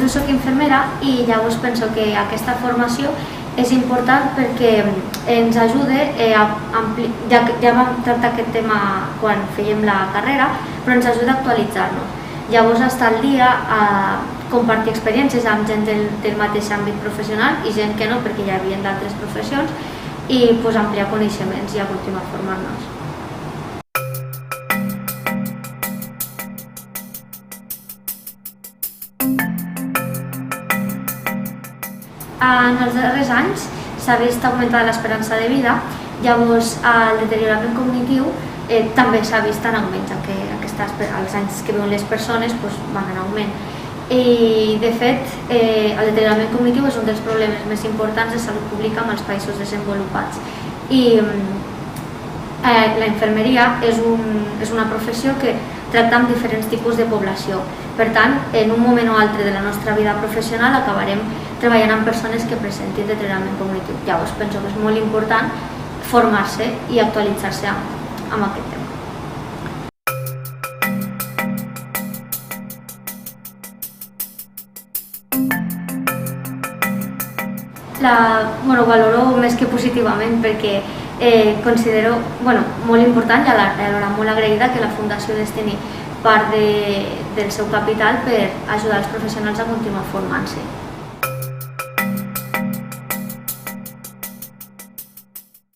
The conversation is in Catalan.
jo soc infermera i llavors penso que aquesta formació és important perquè ens ajuda ja vam tractar aquest tema quan fèiem la carrera, però ens ajuda a actualitzar-nos. Llavors, estar al dia a compartir experiències amb gent del mateix àmbit professional i gent que no, perquè ja havien d'altres professions, i ampliar coneixements i a continuar formant-nos. En els darrers anys s'ha vist augmentada l'esperança de vida, llavors el deteriorament cognitiu també s'ha vist en augment, ja que els anys que viuen les persones van en augment. I de fet, el deteriorament cognitiu és un dels problemes més importants de salut pública en els països desenvolupats. I la infermeria és una professió que tracta amb diferents tipus de població. Per tant, en un moment o altre de la nostra vida professional acabarem treballant amb persones que presentin deteriorament cognitiu. Llavors penso que és molt important formar-se i actualitzar-se amb aquest tema. Ho valoro més que positivament perquè considero molt important i alhora molt agraïda que la Fundació destini part del seu capital per ajudar els professionals a continuar formant-se.